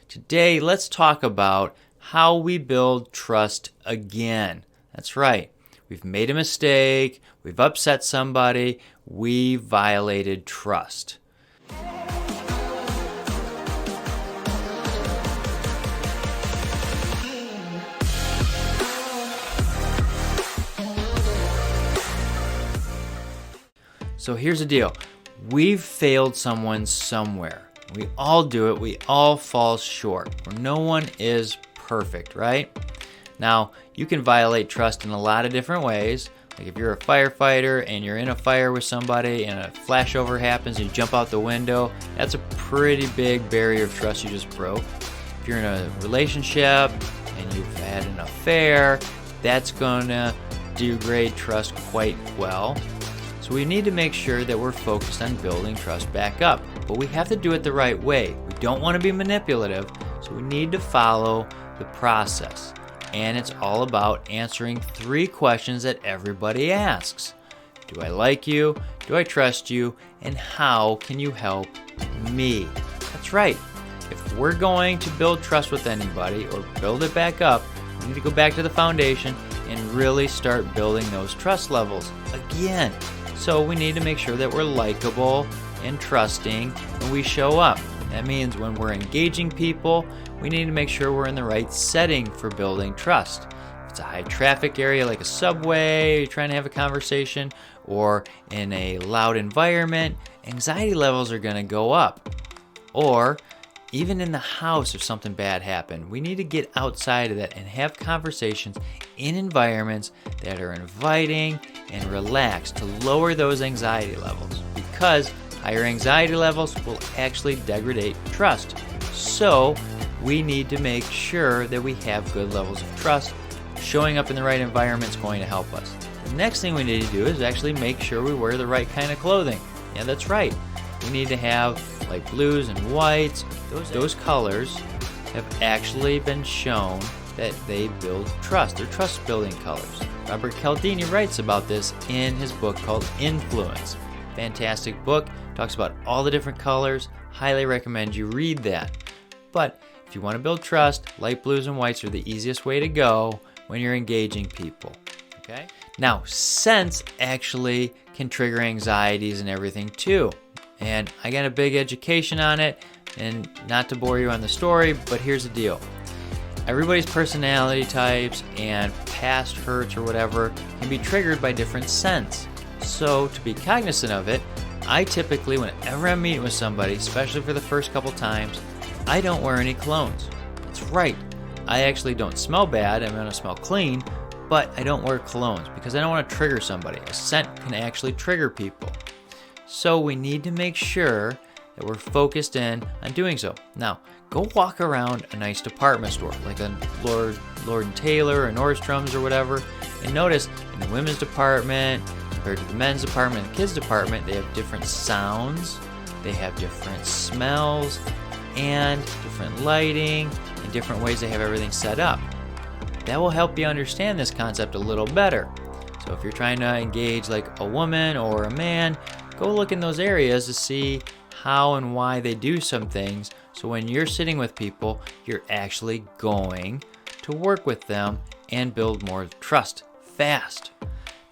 Today, let's talk about how we build trust again. That's right. We've made a mistake, we've upset somebody, we violated trust. So here's the deal. We've failed someone somewhere. We all do it. We all fall short. No one is perfect, right? Now, you can violate trust in a lot of different ways. Like if you're a firefighter and you're in a fire with somebody and a flashover happens and you jump out the window, that's a pretty big barrier of trust you just broke. If you're in a relationship and you've had an affair, that's gonna degrade trust quite well. So we need to make sure that we're focused on building trust back up. But we have to do it the right way. We don't want to be manipulative, so we need to follow the process. And it's all about answering 3 questions that everybody asks. Do I like you? Do I trust you? And how can you help me? That's right. If we're going to build trust with anybody or build it back up, we need to go back to the foundation and really start building those trust levels again. So we need to make sure that we're likable and trusting when we show up. That means when we're engaging people, we need to make sure we're in the right setting for building trust. If it's a high traffic area like a subway, you're trying to have a conversation, or in a loud environment, anxiety levels are going to go up. Or even in the house, if something bad happened, we need to get outside of that and have conversations in environments that are inviting and relaxed to lower those anxiety levels, because higher anxiety levels will actually degrade trust. So we need to make sure that we have good levels of trust. Showing up in the right environment is going to help us. The next thing we need to do is actually make sure we wear the right kind of clothing. Yeah, that's right. We need to have like blues and whites. Those colors have actually been shown that they build trust. They're trust building colors. Robert Cialdini writes about this in his book called Influence. Fantastic book. Talks about all the different colors. Highly recommend you read that. But if you want to build trust, light blues and whites are the easiest way to go when you're engaging people. Okay? Now, scents actually can trigger anxieties and everything too. And I got a big education on it, and not to bore you on the story, but here's the deal. Everybody's personality types and past hurts or whatever can be triggered by different scents. So to be cognizant of it, I typically, whenever I'm meeting with somebody, especially for the first couple times, I don't wear any colognes. That's right. I actually don't smell bad. I'm going to smell clean, but I don't wear colognes because I don't want to trigger somebody. A scent can actually trigger people. So we need to make sure that we're focused in on doing so. Now, go walk around a nice department store, like a Lord & Taylor or Nordstrom's or whatever, and notice in the women's department, compared to the men's department and the kids department, they have different sounds, they have different smells, and different lighting, and different ways they have everything set up. That will help you understand this concept a little better. So if you're trying to engage like a woman or a man, go look in those areas to see how and why they do some things. So when you're sitting with people, you're actually going to work with them and build more trust fast.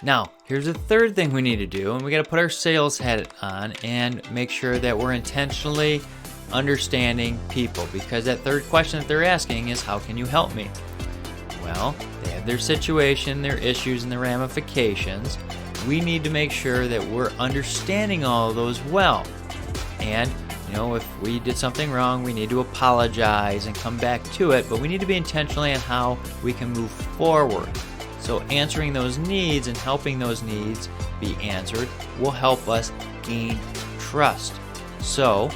Now, here's the third thing we need to do, and we got to put our sales hat on and make sure that we're intentionally understanding people, because that third question that they're asking is, how can you help me? Well, they have their situation, their issues, and their ramifications. We need to make sure that we're understanding all of those well. And, if we did something wrong, we need to apologize and come back to it, but we need to be intentionally on how we can move forward. So answering those needs and helping those needs be answered will help us gain trust. So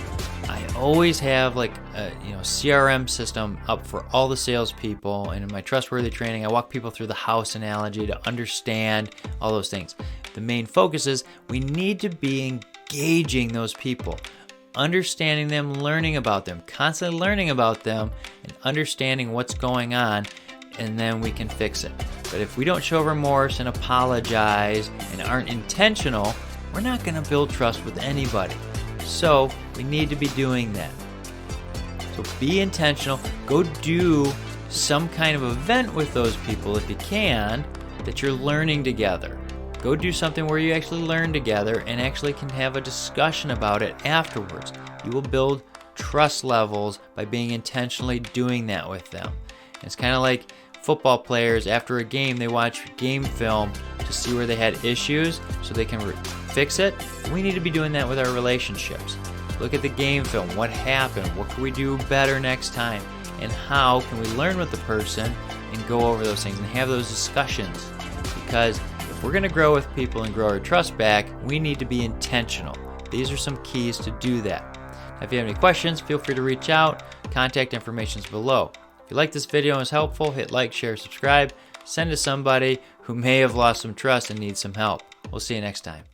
I always have like a CRM system up for all the salespeople, and in my trustworthy training, I walk people through the house analogy to understand all those things. The main focus is we need to be engaging those people, understanding them, learning about them, constantly learning about them, and understanding what's going on, and then we can fix it. But if we don't show remorse and apologize and aren't intentional, we're not going to build trust with anybody. So we need to be doing that. So be intentional. Go do some kind of event with those people if you can, that you're learning together. Go do something where you actually learn together and actually can have a discussion about it afterwards. You will build trust levels by being intentionally doing that with them. It's kind of like football players, after a game, they watch game film to see where they had issues so they can fix it. We need to be doing that with our relationships. Look at the game film. What happened? What can we do better next time? And how can we learn with the person and go over those things and have those discussions? Because if we're going to grow with people and grow our trust back, we need to be intentional. These are some keys to do that. Now, if you have any questions, feel free to reach out. Contact information is below. If you like this video and it's helpful, hit like, share, subscribe. Send to somebody who may have lost some trust and needs some help. We'll see you next time.